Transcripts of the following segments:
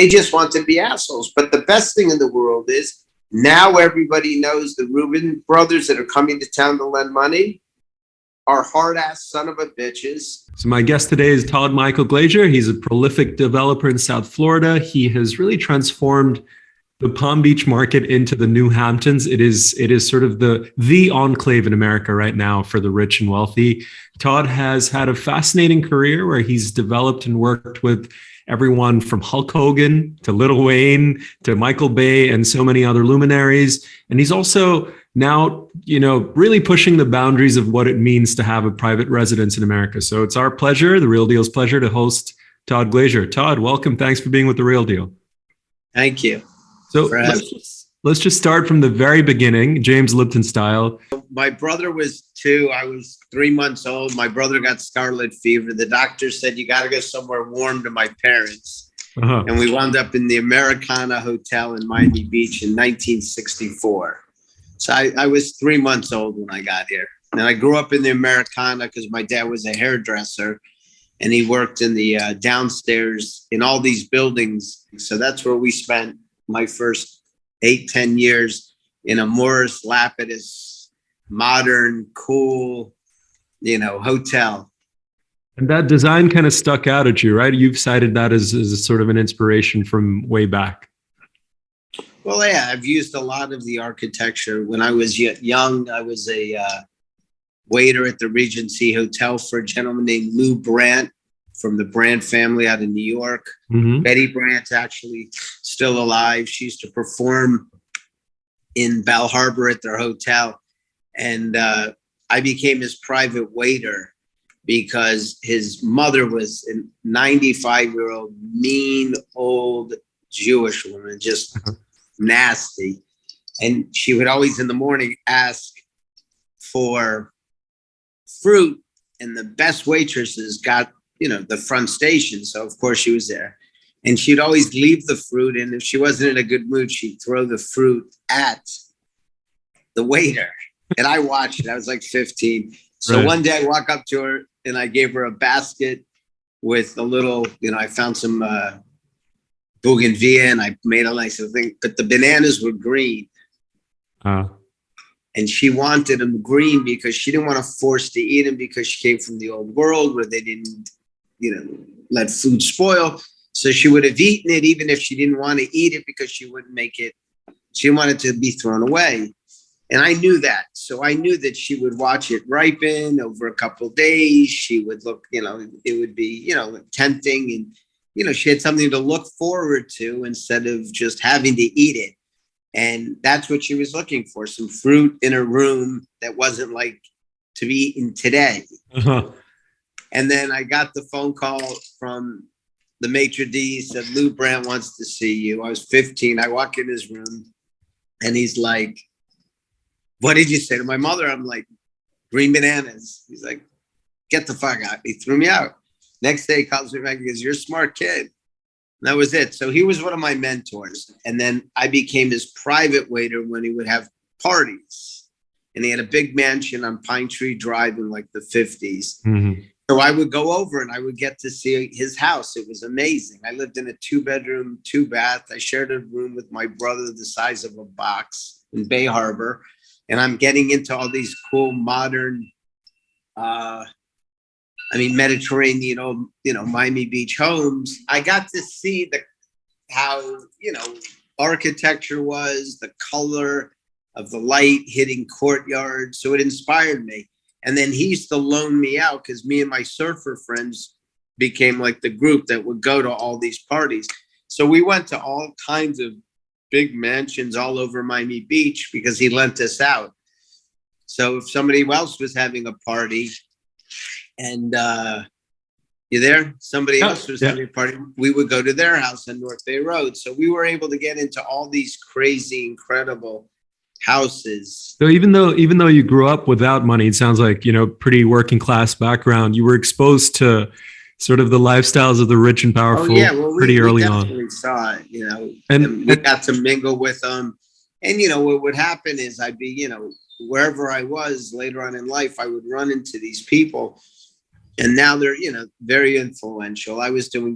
They just want to be assholes. But the best thing in the world is now everybody knows the Reuben brothers that are coming to town to lend money are hard-ass son of a bitches. So my guest today is Todd Michael Glaser. He's a prolific developer in South Florida. He has really transformed the Palm Beach market into the New Hamptons. It is sort of the enclave in America right now for the rich and wealthy. Todd has had a fascinating career where he's developed and worked with everyone from Hulk Hogan to Lil Wayne to Michael Bay and so many other luminaries. And he's also now, really pushing the boundaries of what it means to have a private residence in America. So it's our pleasure, The Real Deal's pleasure, to host Todd Glaser. Todd, welcome. Thanks for being with The Real Deal. Thank you. So let's just start from the very beginning, James Lipton style. My brother was 2. I was 3 months old. My brother got scarlet fever. The doctor said, you got to go somewhere warm to my parents. Uh-huh. And we wound up in the Americana Hotel in Miami Beach in 1964. So I was 3 months old when I got here. And I grew up in the Americana because my dad was a hairdresser and he worked in the downstairs in all these buildings. So that's where we spent my first 8-10 years in a Morris Lapidus, modern, cool, hotel. And that design kind of stuck out at you, right? You've cited that as a sort of an inspiration from way back. Well, yeah, I've used a lot of the architecture. When I was young, I was a waiter at the Regency Hotel for a gentleman named Lou Brandt from the Brandt family out of New York. Mm-hmm. Betty Brandt's actually still alive. She used to perform in Bal Harbor at their hotel. And I became his private waiter because his mother was a 95-year-old, mean, old Jewish woman, just nasty. And she would always in the morning ask for fruit. And the best waitresses got the front station. So of course she was there and she'd always leave the fruit. And if she wasn't in a good mood, she'd throw the fruit at the waiter. And I watched it. I was like 15. So right. One day I walk up to her and I gave her a basket with a little, I found some bougainvillea and I made a nice little thing, but the bananas were green. And she wanted them green because she didn't want to force to eat them because she came from the old world where they didn't let food spoil. So she would have eaten it even if she didn't want to eat it because she wouldn't make it. She wanted to be thrown away. And I knew that. So I knew that she would watch it ripen over a couple of days. She would look, it would be, tempting. And, she had something to look forward to instead of just having to eat it. And that's what she was looking for, some fruit in her room that wasn't like to be eaten today. Uh-huh. And then I got the phone call from the maitre d', said, Lou Brandt wants to see you. I was 15. I walk in his room and he's like, what did you say to my mother? I'm like, green bananas. He's like, get the fuck out. He threw me out. Next day he calls me back and goes, you're a smart kid. And that was it. So he was one of my mentors. And then I became his private waiter when he would have parties. And he had a big mansion on Pine Tree Drive in like the 50s. Mm-hmm. So I would go over and I would get to see his house. It was amazing. I lived in a 2-bedroom, 2-bath. I shared a room with my brother the size of a box in Bay Harbor. And I'm getting into all these cool modern, Mediterranean, Miami Beach homes. I got to see how architecture was, the color of the light hitting courtyards. So it inspired me. And then he used to loan me out because me and my surfer friends became like the group that would go to all these parties. So we went to all kinds of big mansions all over Miami Beach because he lent us out. So if somebody else was having a party and you there? Somebody else was having a party, we would go to their house on North Bay Road. So we were able to get into all these crazy, incredible houses. So even though you grew up without money, it sounds like, pretty working class background, you were exposed to sort of the lifestyles of the rich and powerful pretty early on. We saw it, and we got to mingle with them. And, what would happen is I'd be, wherever I was later on in life, I would run into these people and now they're, very influential. I was doing,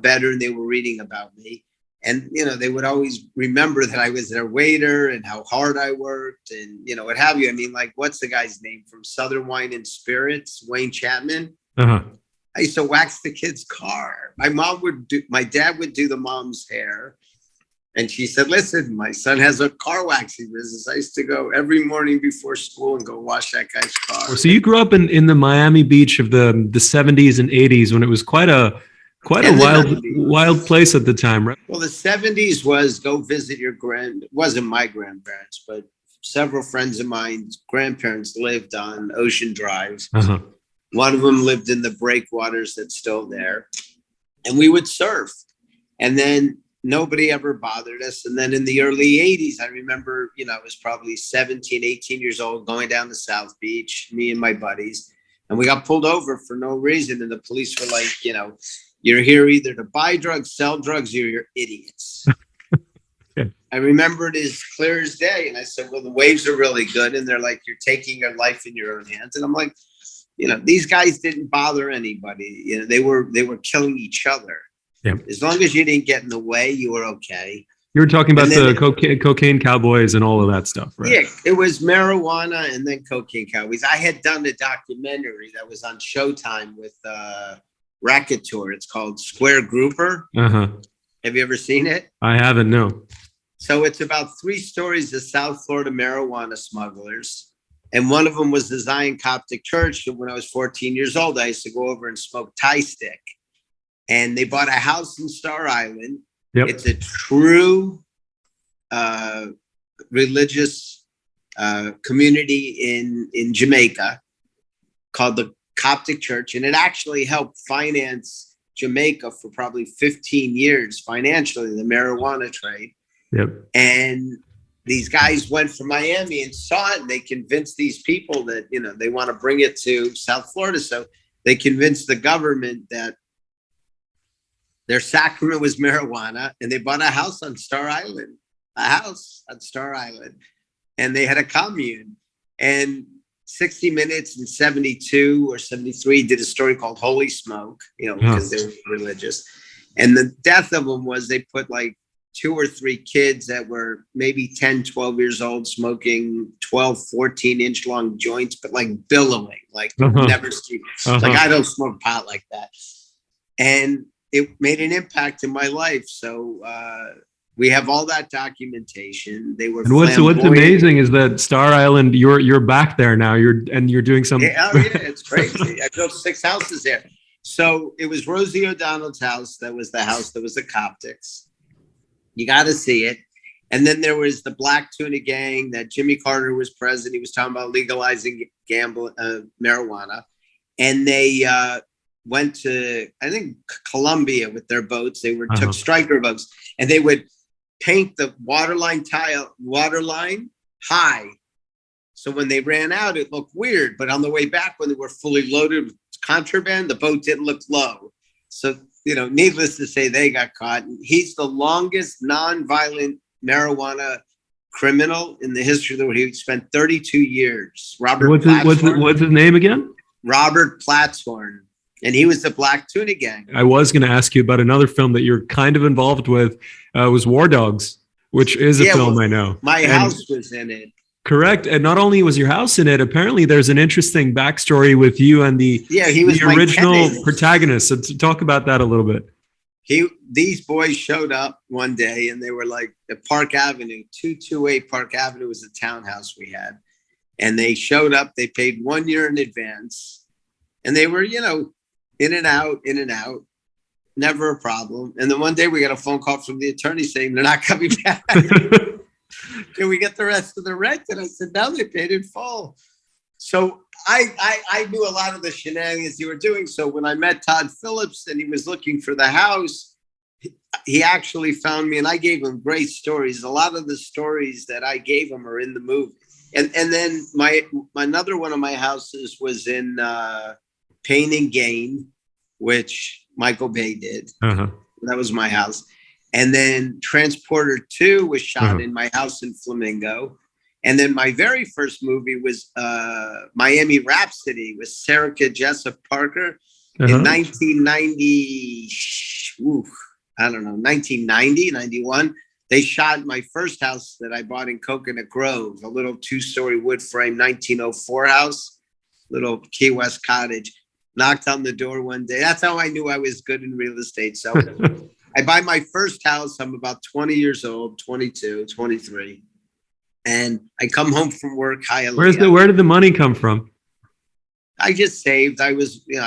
better and they were reading about me. And, they would always remember that I was their waiter and how hard I worked and, what have you. I mean, like, what's the guy's name from Southern Wine and Spirits? Wayne Chapman. Uh-huh. I used to wax the kid's car. My dad would do the mom's hair. And she said, listen, my son has a car waxing business. I used to go every morning before school and go wash that guy's car. So you grew up in the Miami Beach of the 70s and 80s when it was quite a wild place at the time, right? Well, the 70s was go visit it wasn't my grandparents, but several friends of mine's grandparents lived on Ocean Drive. Uh-huh. One of them lived in the breakwaters that's still there. And we would surf. And then nobody ever bothered us. And then in the early 80s, I remember, I was probably 17, 18 years old going down to South Beach, me and my buddies. And we got pulled over for no reason. And the police were like, you're here either to buy drugs, sell drugs, or you're idiots. Okay. I remember it as clear as day. And I said, well, the waves are really good. And they're like, you're taking your life in your own hands. And I'm like, these guys didn't bother anybody. They were killing each other. Yeah. As long as you didn't get in the way, you were okay. You were talking about the cocaine cowboys and all of that stuff, right? Yeah, it was marijuana and then cocaine cowboys. I had done a documentary that was on Showtime with Racketeer. It's called Square Grouper. Uh-huh. Have you ever seen it? I haven't, no. So it's about 3 stories of South Florida marijuana smugglers. And one of them was the Zion Coptic Church. When I was 14 years old, I used to go over and smoke Thai stick. And they bought a house in Star Island. Yep. It's a true religious community in Jamaica called the Coptic Church. And it actually helped finance Jamaica for probably 15 years financially, the marijuana trade. Yep. And these guys went from Miami and saw it, and they convinced these people that, they want to bring it to South Florida. So they convinced the government that their sacrament was marijuana, and they bought a house on Star Island, and they had a commune. And 60 Minutes in 72 or 73 did a story called Holy Smoke, because they were religious. And the death of them was they put like 2 or 3 kids that were maybe 10, 12 years old smoking 12, 14-inch long joints, but like billowing, like never seen. Like, I don't smoke pot like that. And it made an impact in my life. So we have all that documentation. They were. And what's amazing is that Star Island, you're back there now. You're doing something. Yeah, it's crazy. I built 6 houses there. So it was Rosie O'Donnell's house. That was the house that was the Coptics. You got to see it. And then there was the Black Tuna Gang that Jimmy Carter was president. He was talking about legalizing marijuana. And they went to, I think, Colombia with their boats. They took striker boats, and they would paint the waterline high. So when they ran out, it looked weird. But on the way back, when they were fully loaded with contraband, the boat didn't look low. So, needless to say, they got caught. He's the longest non-violent marijuana criminal in the history of the world. He spent 32 years. What's his name again? Robert Platshorn. And he was the Black Tuna Gang. I was going to ask you about another film that you're kind of involved with. Was War Dogs, which is a film I know. My house was in it. Correct. And not only was your house in it, apparently there's an interesting backstory with you and the original protagonist. So talk about that a little bit. These boys showed up one day, and they were like at Park Avenue, 228 Park Avenue was a townhouse we had. And they showed up, they paid 1 year in advance, and they were, in and out, never a problem. And then one day we got a phone call from the attorney saying they're not coming back. Can we get the rest of the rent? And I said, no, they paid in full. So I knew a lot of the shenanigans you were doing. So when I met Todd Phillips and he was looking for the house, he actually found me, and I gave him great stories. A lot of the stories that I gave him are in the movie. And then another one of my houses was in Pain and Gain, which Michael Bay did. That was my house. And then Transporter 2 was shot in my house in Flamingo. And then my very first movie was Miami Rhapsody with Sarah Jessup Parker in 1990. I don't know, 1990, 91. They shot my first house that I bought in Coconut Grove, a little 2-story wood frame 1904 house, little Key West cottage. Knocked on the door one day. That's how I knew I was good in real estate. So I buy my first house. I'm about 20 years old, 22, 23. And I come home from work. Where did the money come from? I just saved. I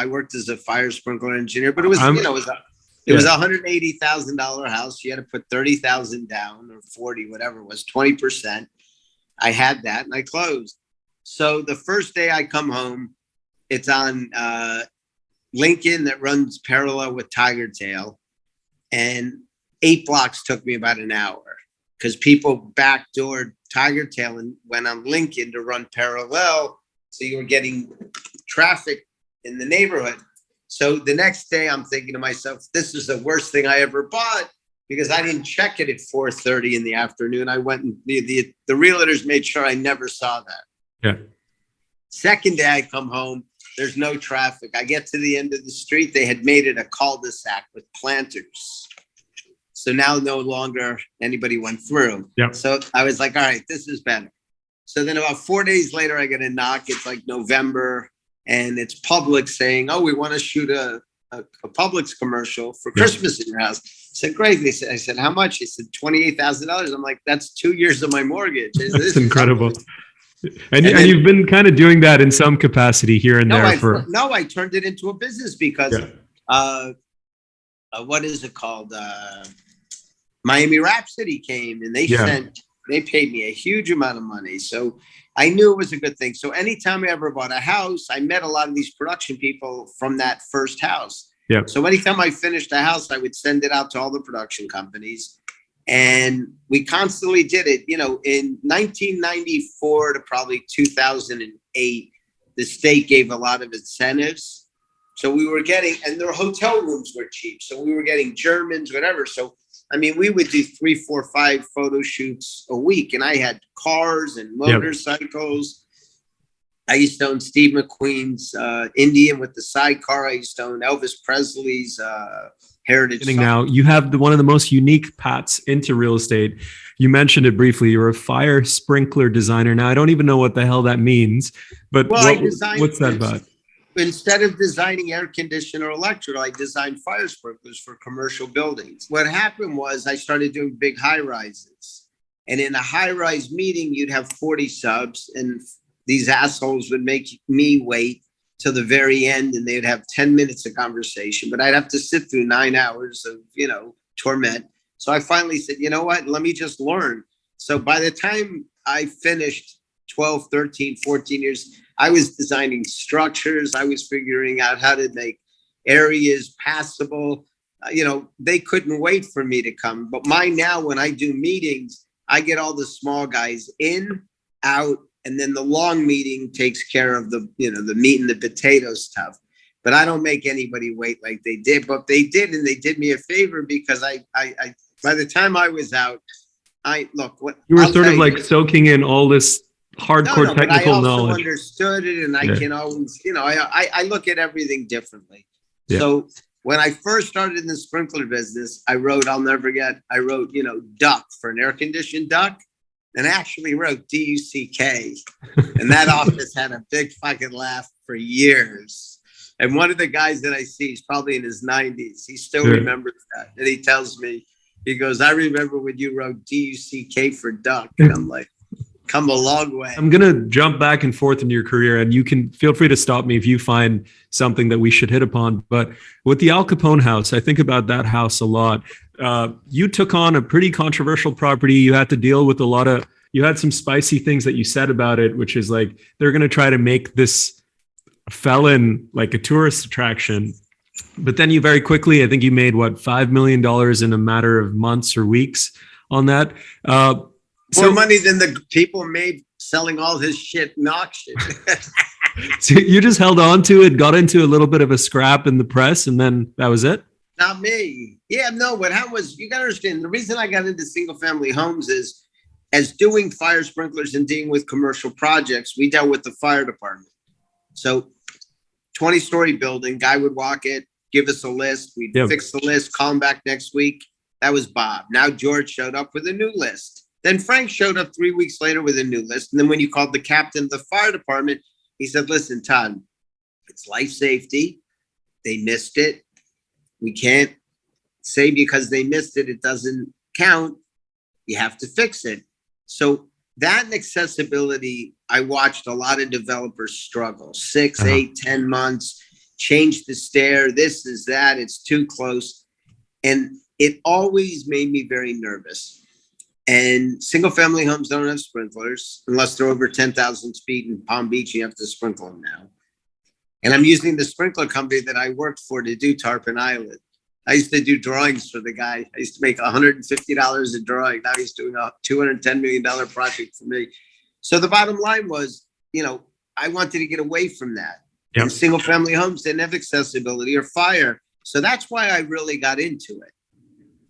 worked as a fire sprinkler engineer, but it was, it was $180,000 house. You had to put 30,000 down or 40, whatever it was, 20%. I had that and I closed. So the first day I come home, it's on Lincoln that runs parallel with Tiger Tail. And 8 blocks took me about an hour because people backdoored Tiger Tail and went on Lincoln to run parallel. So you were getting traffic in the neighborhood. So the next day I'm thinking to myself, this is the worst thing I ever bought because I didn't check it at 4:30 in the afternoon. I went and the realtors made sure I never saw that. Yeah. Second day I come home, there's no traffic. I get to the end of the street. They had made it a cul-de-sac with planters. So now no longer anybody went through. Yeah. So I was like, all right, this is better. So then about 4 days later, I get a knock. It's like November and it's Publix saying, oh, we want to shoot a Publix commercial for Christmas in your house. I said, great. I said, how much? He said, $28,000. I'm like, that's 2 years of my mortgage. That's incredible. And you've been kind of doing that in some capacity here and there. I turned it into a business because what is it called? Miami Rhapsody came and they paid me a huge amount of money. So I knew it was a good thing. So anytime I ever bought a house, I met a lot of these production people from that first house. Yeah. So anytime I finished a house, I would send it out to all the production companies. And we constantly did it, in 1994 to probably 2008, the state gave a lot of incentives. So we were getting, and their hotel rooms were cheap. So we were getting Germans, whatever. So, we would do 3, 4, 5 photo shoots a week. And I had cars and motorcycles. I used to own Steve McQueen's Indian with the sidecar. I used to own Elvis Presley's Heritage. Now you have one of the most unique paths into real estate. You mentioned it briefly. You're a fire sprinkler designer. Now I don't even know what the hell that means, but what's that about? Instead of designing air conditioner or electrical, I designed fire sprinklers for commercial buildings. What happened was I started doing big high rises, and in a high rise meeting, you'd have 40 subs, and these assholes would make me wait till the very end and they'd have 10 minutes of conversation, but I'd have to sit through 9 hours of, torment. So I finally said, you know what, let me just learn. So by the time I finished 12, 13, 14 years, I was designing structures. I was figuring out how to make areas passable. They couldn't wait for me to come. But now, when I do meetings, I get all the small guys in, out, and then the long meeting takes care of the meat and the potato stuff. But I don't make anybody wait like they did. But they did, and they did me a favor because I by the time I was out, you were sort of like soaking in all this hardcore technical knowledge. I understood it, and I can always, I look at everything differently. Yeah. So when I first started in the sprinkler business, I'll never forget, I wrote, duck for an air conditioned duck. And actually wrote DUCK. And that office had a big fucking laugh for years. And one of the guys that I see, he's probably in his 90s. He still remembers that. And he tells me, he goes, I remember when you wrote DUCK for duck. And I'm like, come a long way. I'm going to jump back and forth in your career, and you can feel free to stop me if you find something that we should hit upon. But with the Al Capone house, I think about that house a lot. You took on a pretty controversial property. You had to deal with you had some spicy things that you said about it, which is like, they're going to try to make this felon like a tourist attraction. But then you very quickly, I think you made $5 million in a matter of months or weeks on that. More money than the people made selling all his shit in auction. So you just held on to it, got into a little bit of a scrap in the press, and then that was it? Not me. Yeah, no, what happened was, you got to understand, the reason I got into single family homes is, as doing fire sprinklers and dealing with commercial projects, we dealt with the fire department. So 20-story building, guy would walk it, give us a list. We'd Yep. fix the list, call him back next week. That was Bob. Now George showed up with a new list. Then Frank showed up 3 weeks later with a new list. And then when you called the captain of the fire department, he said, listen, Todd, it's life safety. They missed it. We can't say because they missed it, it doesn't count. You have to fix it. So that and accessibility, I watched a lot of developers struggle. 6, 8, 10 months, change the stair. This is that. It's too close. And it always made me very nervous. And single family homes don't have sprinklers unless they're over 10,000 feet in Palm Beach. You have to sprinkle them now. And I'm using the sprinkler company that I worked for to do Tarpon Island. I used to do drawings for the guy. I used to make $150 a drawing. Now he's doing a $210 million project for me. So the bottom line was, I wanted to get away from that. Yep. And single family homes didn't have accessibility or fire. So that's why I really got into it.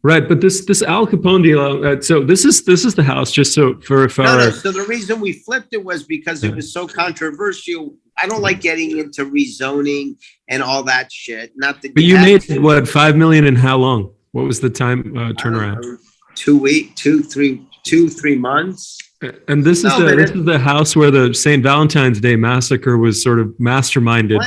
Right, but this Al Capone deal. So this is the house. Just so for no. So the reason we flipped it was because it was so controversial. I don't like getting into rezoning and all that shit. Not that. But you made what, $5 million in how long? What was the time turnaround? 2 weeks, 3 months. And this is the house where the St. Valentine's Day massacre was sort of masterminded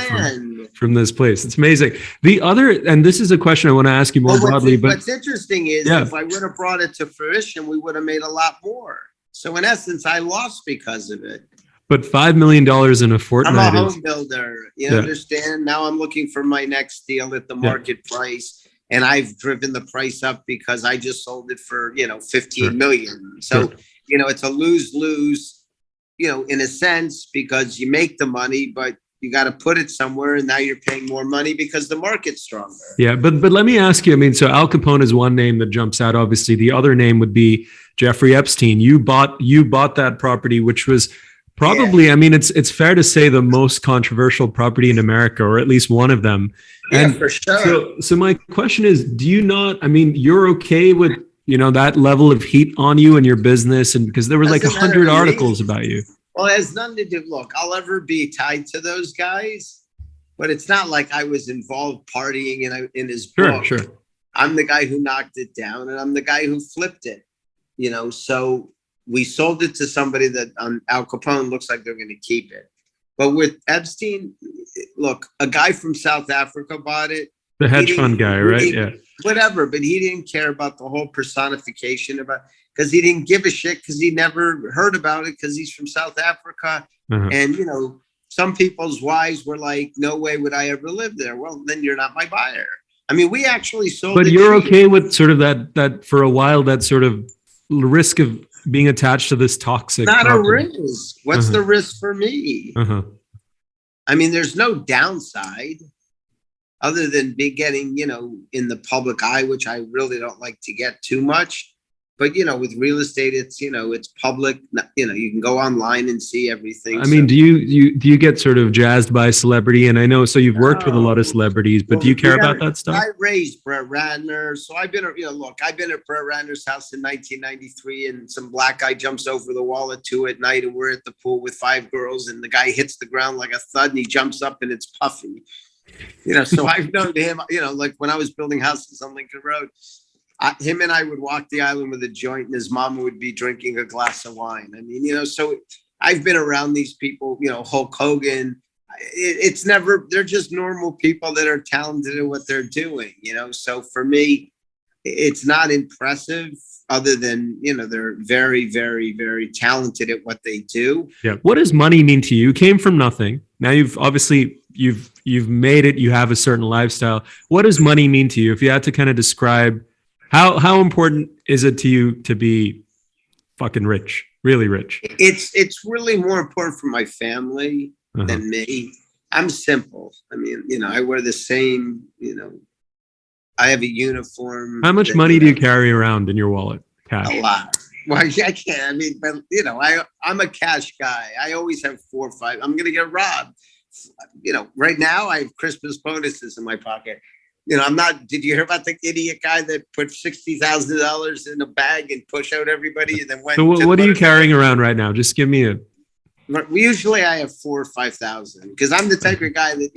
from this place. It's amazing. And this is a question I want to ask you more broadly. But what's interesting is if I would have brought it to fruition, we would have made a lot more. So in essence, I lost because of it. But $5 million in a fortnight. I'm a home builder. You understand? Now I'm looking for my next deal at the market price. And I've driven the price up because I just sold it for, 15 million. So, it's a lose-lose, in a sense, because you make the money, but you got to put it somewhere. And now you're paying more money because the market's stronger. Yeah. But let me ask you, so Al Capone is one name that jumps out. Obviously, the other name would be Jeffrey Epstein. You bought that property, which was probably, it's fair to say the most controversial property in America, or at least one of them. And for sure. So my question is, do you not, you're okay with, that level of heat on you and your business? And because there were like 100 articles about you. Well, it has nothing to do. Look, I'll ever be tied to those guys, but it's not like I was involved partying in his book. Sure. I'm the guy who knocked it down, and I'm the guy who flipped it, so we sold it to somebody that Al Capone looks like they're going to keep it. But with Epstein, look, a guy from South Africa bought it. The hedge fund guy, right? Yeah. Whatever, but he didn't care about the whole personification because he didn't give a shit because he never heard about it because he's from South Africa. And, some people's wives were like, no way would I ever live there. Well, then you're not my buyer. We actually sold it. But you're okay with sort of that for a while, that sort of risk of being attached to this toxic. Not property. A risk. What's the risk for me? There's no downside other than getting, in the public eye, which I really don't like to get too much. But, with real estate, it's, it's public, you can go online and see everything. Do you get sort of jazzed by celebrity? And I know, so you've worked with a lot of celebrities, but do you care about that stuff? I raised Brett Ratner. So I've been, I've been at Brett Ratner's house in 1993 and some black guy jumps over the wall at 2 a.m. and we're at the pool with 5 girls and the guy hits the ground like a thud and he jumps up and it's puffy. So I've known him, like when I was building houses on Lincoln Road. Him and I would walk the island with a joint and his mom would be drinking a glass of wine. So I've been around these people, Hulk Hogan. It's never, they're just normal people that are talented at what they're doing, So for me, it's not impressive other than, they're very, very, very talented at what they do. Yeah. What does money mean to you? You came from nothing. Now you've made it. You have a certain lifestyle. What does money mean to you? If you had to kind of describe how important is it to you to be fucking rich, really rich? It's really more important for my family than me. I'm simple. I wear the same, I have a uniform. How much money do you carry around in your wallet? Cash? A lot. Well, I can't. But I'm a cash guy. I always have 4 or 5. I'm going to get robbed. Right now I have Christmas bonuses in my pocket. I'm not, did you hear about the idiot guy that put $60,000 in a bag and push out everybody and then went? So what are you carrying around right now? Just give me Usually I have 4,000 or 5,000 because I'm the type of guy that,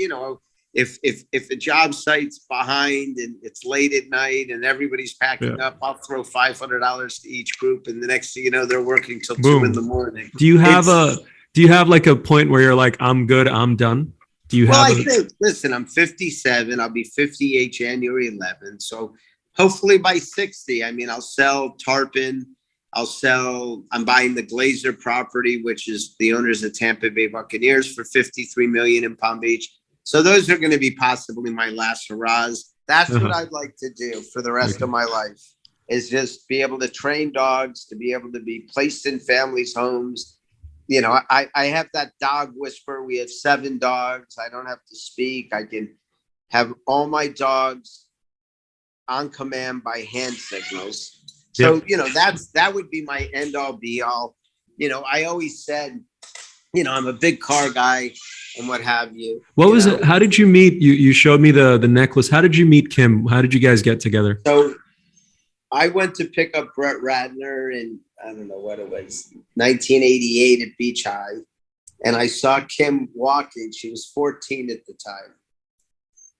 if a job site's behind and it's late at night and everybody's packing up, I'll throw $500 to each group, and the next thing you know, they're working till Boom. 2 in the morning. Do you have like a point where you're like, I'm good, I'm done? Do you Well, have I think, listen, I'm 57. I'll be 58 January 11th. So hopefully by 60, I mean, I'll sell Tarpon. I'm buying the Glaser property, which is the owners of Tampa Bay Buccaneers, for $53 million in Palm Beach. So those are going to be possibly my last hurrahs. That's what I'd like to do for the rest of my life, is just be able to train dogs, to be able to be placed in families' homes. You know, I have that dog whisper. We have 7 dogs. I don't have to speak. I can have all my dogs on command by hand signals. So, you know, that would be my end all be all. You know, I always said, you know, I'm a big car guy and what have you. What was it? How did you meet? You showed me the necklace. How did you meet Kim? How did you guys get together? So I went to pick up Brett Ratner in, I don't know what it was, 1988 at Beach High. And I saw Kim walking. She was 14 at the time.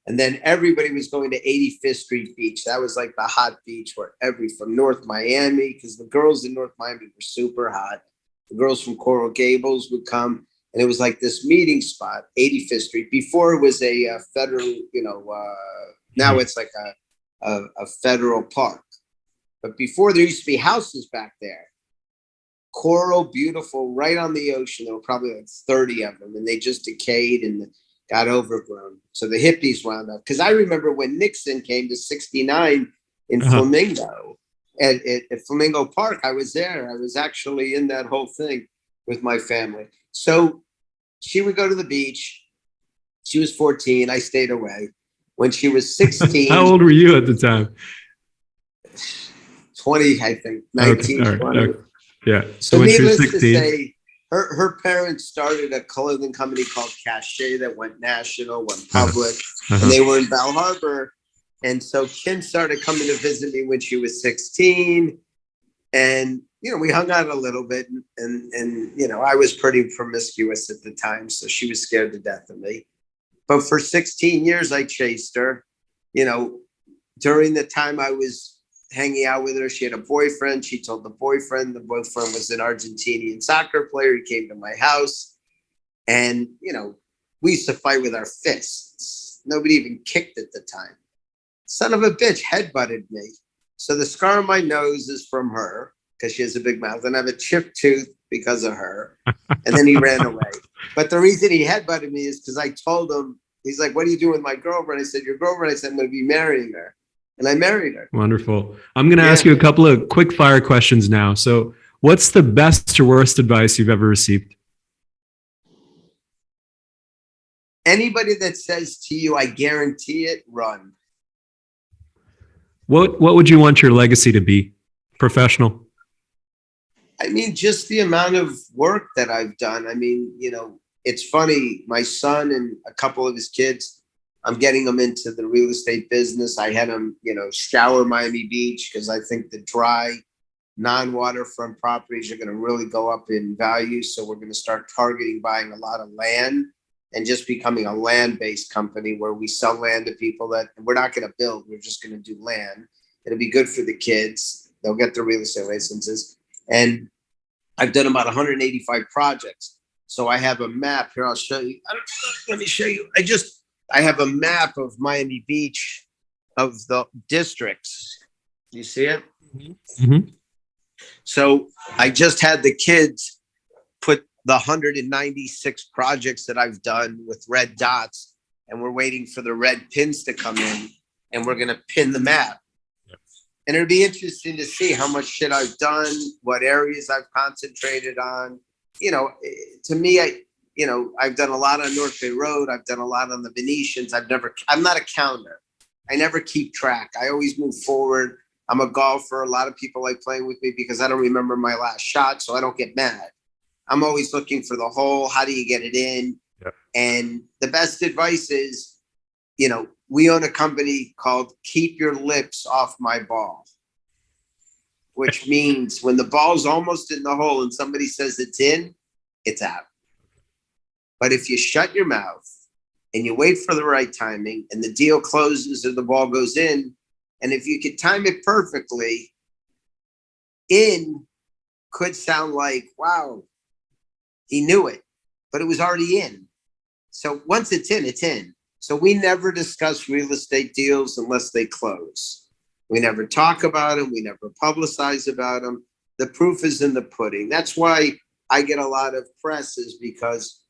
And then everybody was going to 85th Street Beach. That was like the hot beach where from North Miami, because the girls in North Miami were super hot. The girls from Coral Gables would come. And it was like this meeting spot, 85th Street. Before it was a federal, you know, now it's like a federal park. But before, there used to be houses back there. Coral, beautiful, right on the ocean. There were probably like 30 of them, and they just decayed and got overgrown. So the hippies wound up. Because I remember when Nixon came to 69 in Flamingo, at Flamingo Park, I was there. I was actually in that whole thing with my family. So she would go to the beach. She was 14. I stayed away. When she was 16. How old were you at the time? 20, I think. 19, okay. 20. Okay. Yeah. So when she was needless 16. to say, her parents started a clothing company called Cachet that went national, went public, and they were in Bal Harbor. And so Kim started coming to visit me when she was 16. And, you know, we hung out a little bit, and you know, I was pretty promiscuous at the time, so she was scared to death of me. But for 16 years, I chased her. You know, during the time I was hanging out with her, she had a boyfriend. She told the boyfriend was an Argentinian soccer player. He came to my house, and, you know, we used to fight with our fists. Nobody even kicked at the time. Son of a bitch headbutted me. So the scar on my nose is from her, because she has a big mouth, and I have a chipped tooth because of her. And then he ran away. But the reason he headbutted me is because I told him, he's like, "What are you doing with my girlfriend?" I said, "Your girlfriend." I said, "I'm going to be marrying her." And I married her. Wonderful. I'm going to ask you a couple of quick fire questions now. So what's the best or worst advice you've ever received? Anybody that says to you, "I guarantee it," run. What would you want your legacy to be? Professional? I mean, just the amount of work that I've done. I mean, you know, it's funny. My son and a couple of his kids, I'm getting them into the real estate business. I had them, you know, shower Miami Beach, because I think the dry, non-waterfront properties are going to really go up in value. So we're going to start targeting buying a lot of land and just becoming a land-based company where we sell land to people that we're not going to build. We're just going to do land. It'll be good for the kids. They'll get their real estate licenses. And I've done about 185 projects. So I have a map here. I'll show you. Let me show you. I have a map of Miami Beach, of the districts. You see it? Mm-hmm. So I just had the kids put the 196 projects that I've done with red dots, and we're waiting for the red pins to come in, and we're going to pin the map. And it'll be interesting to see how much shit I've done, what areas I've concentrated on. You know, to me, I've done a lot on North Bay Road. I've done a lot on the Venetians. I'm not a counter. I never keep track. I always move forward. I'm a golfer. A lot of people like playing with me because I don't remember my last shot, so I don't get mad. I'm always looking for the hole. How do you get it in? Yep. And the best advice is, you know, we own a company called Keep Your Lips Off My Ball, which means when the ball's almost in the hole and somebody says it's in, it's out. But if you shut your mouth and you wait for the right timing and the deal closes or the ball goes in. And if you could time it perfectly, in could sound like, wow, he knew it, but it was already in. So once it's in, it's in. So we never discuss real estate deals unless they close. We never talk about them. We never publicize about them. The proof is in the pudding. That's why I get a lot of press, is because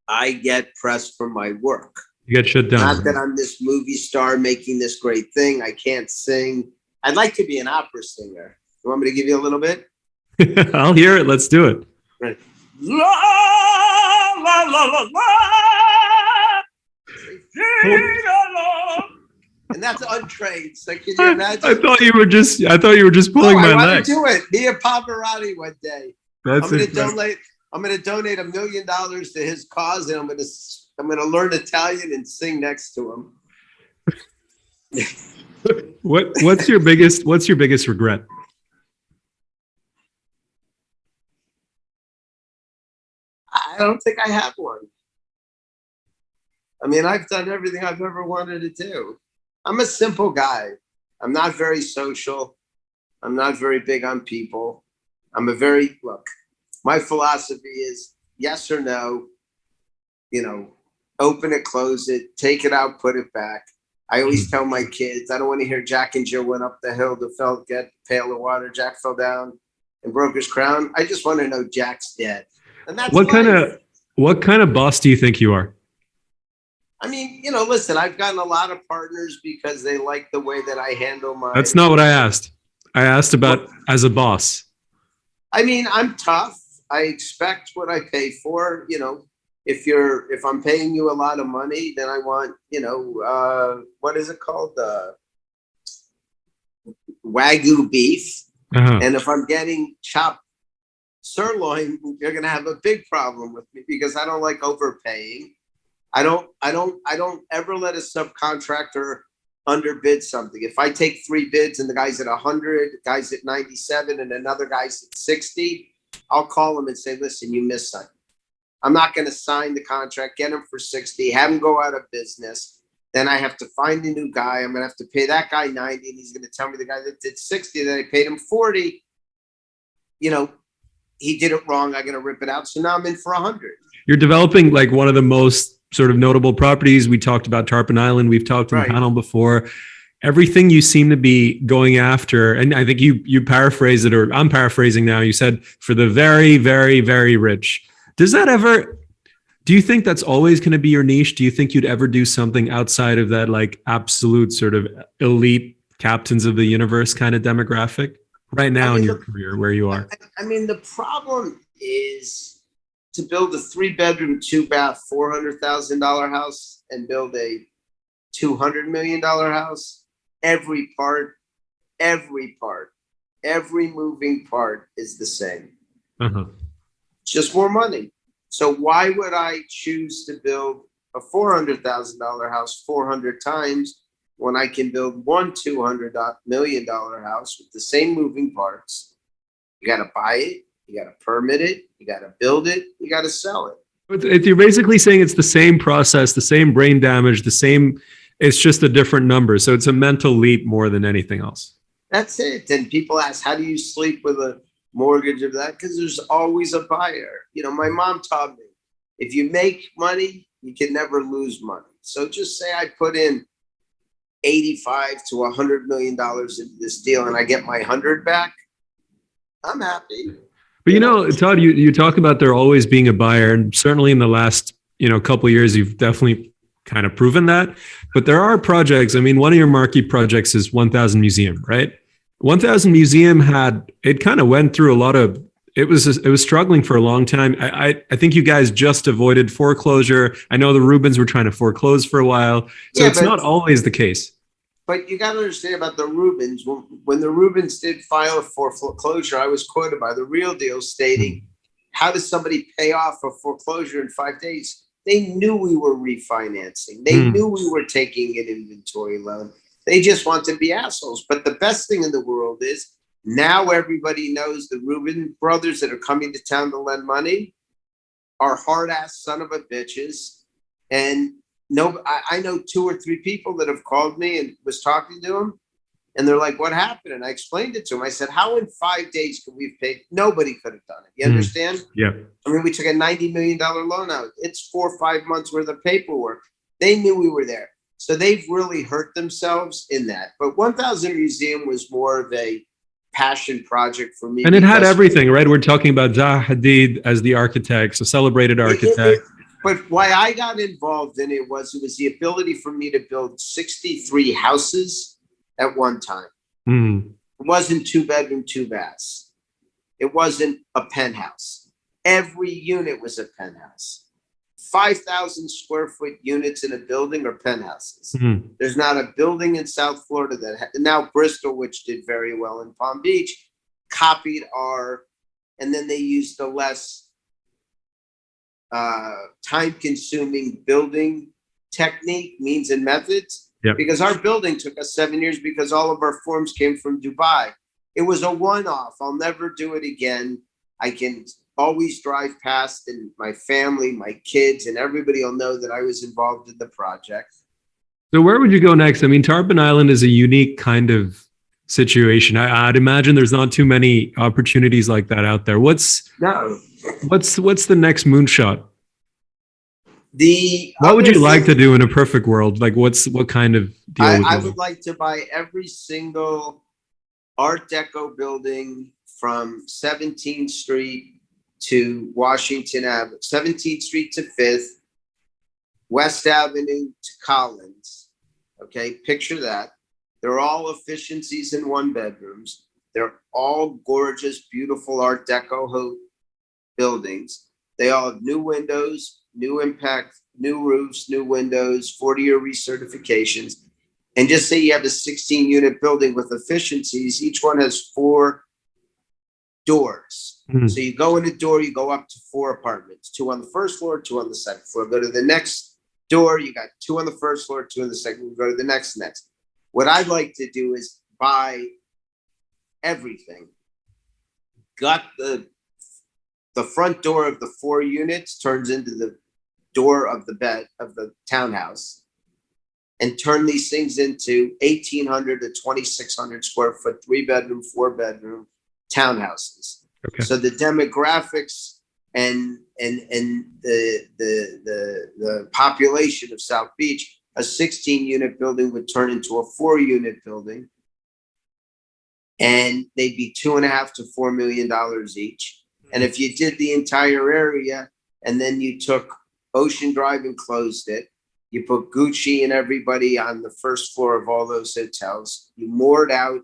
I get press for my work. You get shit done. Not that I'm this movie star making this great thing. I can't sing. I'd like to be an opera singer. You want me to give you a little bit? I'll hear it. Let's do it. Right. La, la, la, la, la. And that's untrained. So can you imagine? I thought you were just pulling my I leg. want to do it. Me and Pavarotti one day. That's I'm going to donate $1 million to his cause, and I'm going to learn Italian and sing next to him. What's your biggest regret? I don't think I have one. I mean, I've done everything I've ever wanted to do. I'm a simple guy. I'm not very social. I'm not very big on people. Look, my philosophy is yes or no, open it, close it, take it out, put it back. I always tell my kids, I don't want to hear Jack and Jill went up the hill to get a pail of water. Jack fell down and broke his crown. I just want to know Jack's dead. And that's what kind of boss do you think you are? I mean, listen, I've gotten a lot of partners because they like the way that I handle my. That's not what I asked. I asked about as a boss. I mean, I'm tough. I expect what I pay for. If I'm paying you a lot of money, then I want, what is it called? Wagyu beef. Uh-huh. And if I'm getting chopped sirloin, you're going to have a big problem with me because I don't like overpaying. I don't ever let a subcontractor underbid something. If I take 3 bids and the guy's at 100, the guy's at 97, and another guy's at 60, I'll call him and say, listen, you missed something. I'm not going to sign the contract, get him for 60, have him go out of business. Then I have to find a new guy. I'm going to have to pay that guy 90, and he's going to tell me the guy that did 60, that I paid him 40. He did it wrong. I'm going to rip it out. So now I'm in for 100. You're developing like one of the most sort of notable properties. We talked about Tarpon Island. We've talked in the panel before. Everything you seem to be going after, and I think you paraphrase it, or I'm paraphrasing now. You said for the very, very, very rich. Do you think that's always going to be your niche? Do you think you'd ever do something outside of that, like absolute sort of elite captains of the universe kind of demographic right now in your career where you are? I mean, the problem is to build a 3-bedroom, 2-bath, $400,000 house and build a $200 million house. Every moving part is the same. Uh-huh. It's just more money. So why would I choose to build a $400,000 house 400 times when I can build one $200 million house with the same moving parts? You got to buy it. You got to permit it. You got to build it. You got to sell it. You're basically saying it's the same process, the same brain damage, it's just a different number. So it's a mental leap more than anything else. That's it. And people ask, how do you sleep with a mortgage of that? Because there's always a buyer. My mom taught me, if you make money, you can never lose money. So just say I put in $85 to $100 million into this deal and I get my 100 back, I'm happy. But Todd, you talk about there always being a buyer, and certainly in the last couple of years, you've definitely kind of proven that. But there are projects. I mean, one of your marquee projects is 1000 Museum, right? 1000 Museum kind of went through a lot of. It was struggling for a long time. I think you guys just avoided foreclosure. I know the Reubens were trying to foreclose for a while, so it's not always the case. But you got to understand about the Reubens. When the Reubens did file for foreclosure, I was quoted by the Real Deal stating, how does somebody pay off a foreclosure in 5 days? They knew we were refinancing. They knew we were taking an inventory loan. They just want to be assholes. But the best thing in the world is now everybody knows the Reuben brothers that are coming to town to lend money are hard-ass son of a bitches. And no, I know 2 or 3 people that have called me and was talking to them. And they're like, what happened? And I explained it to them. I said, how in 5 days could we have paid? Nobody could have done it. You understand? Yeah. I mean, we took a $90 million loan out. It's 4 or 5 months worth of paperwork. They knew we were there. So they've really hurt themselves in that. But 1000 Museum was more of a passion project for me. And it had everything, right? We're talking about Zaha Hadid as the architect, a celebrated architect. But why I got involved in it was the ability for me to build 63 houses at one time. Mm. It wasn't 2-bedroom, 2 baths. It wasn't a penthouse. Every unit was a penthouse. 5,000 square foot units in a building are penthouses. Mm. There's not a building in South Florida that now Bristol, which did very well in Palm Beach, copied our, and then they used the less time-consuming building technique, means, and methods. Yep. Because our building took us 7 years because all of our forms came from Dubai. It was a one-off. I'll never do it again. I can always drive past, and my family, my kids, and everybody will know that I was involved in the project. So where would you go next? I mean, Tarpon Island is a unique kind of situation. I'd imagine there's not too many opportunities like that out there. What's the next moonshot? What would you like to do in a perfect world? Like, what kind of deal? I would like to buy every single Art Deco building from 17th Street to Washington Avenue, 17th Street to 5th, West Avenue to Collins. Okay, picture that. They're all efficiencies in 1-bedrooms. They're all gorgeous, beautiful Art Deco buildings. They all have new windows, new impact, new roofs, new windows, 40-year recertifications. And just say you have a 16-unit building with efficiencies. Each one has 4 doors. Mm-hmm. So you go in a door, you go up to 4 apartments, 2 on the first floor, 2 on the second floor. Go to the next door, you got 2 on the first floor, 2 on the second. Go to the next. What I'd like to do is buy everything. Got the front door of the 4 units turns into the door of the townhouse, and turn these things into 1,800 to 2,600 square foot 3-bedroom, 4-bedroom townhouses. Okay. So the demographics and the population of South Beach, a 16-unit building would turn into a 4-unit building, and they'd be $2.5 to $4 million each. And if you did the entire area, and then you took Ocean Drive and closed it, you put Gucci and everybody on the first floor of all those hotels, you moored out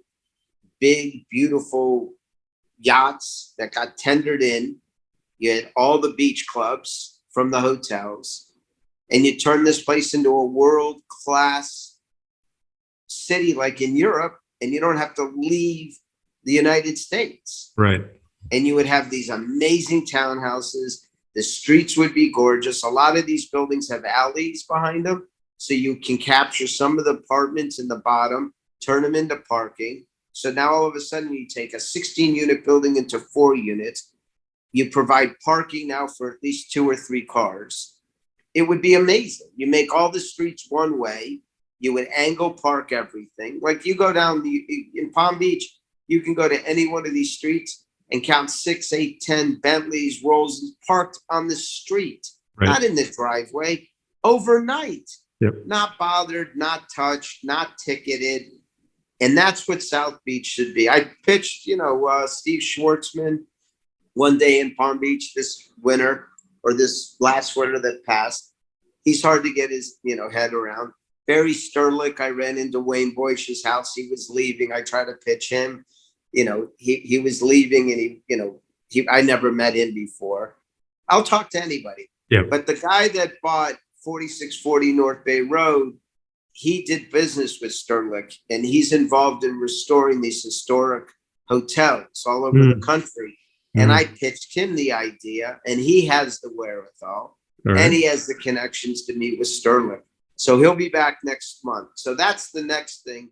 big, beautiful yachts that got tendered in, you had all the beach clubs from the hotels, and you turn this place into a world-class city like in Europe, and you don't have to leave the United States. Right. And you would have these amazing townhouses. The streets would be gorgeous. A lot of these buildings have alleys behind them, so you can capture some of the apartments in the bottom, turn them into parking. So now all of a sudden you take a 16-unit building into 4 units. You provide parking now for at least 2 or 3 cars. It would be amazing. You make all the streets one way. You would angle park everything. Like you go down in Palm Beach, you can go to any one of these streets and count 6, 8, 10 Bentleys, Rolls parked on the street, right. Not in the driveway, overnight. Yep. Not bothered, not touched, not ticketed. And that's what South Beach should be. I pitched, Steve Schwartzman one day in Palm Beach this winter, or this last winter that passed. He's hard to get his, head around. Barry Sterlick, I ran into Wayne Boyce's house. He was leaving. I tried to pitch him. He was leaving, and I never met him before. I'll talk to anybody. Yeah. But the guy that bought 4640 North Bay Road, he did business with Sterlick, and he's involved in restoring these historic hotels all over the country. And I pitched him the idea, and he has the wherewithal, and he has the connections to meet with Sterlick. So he'll be back next month. So that's the next thing.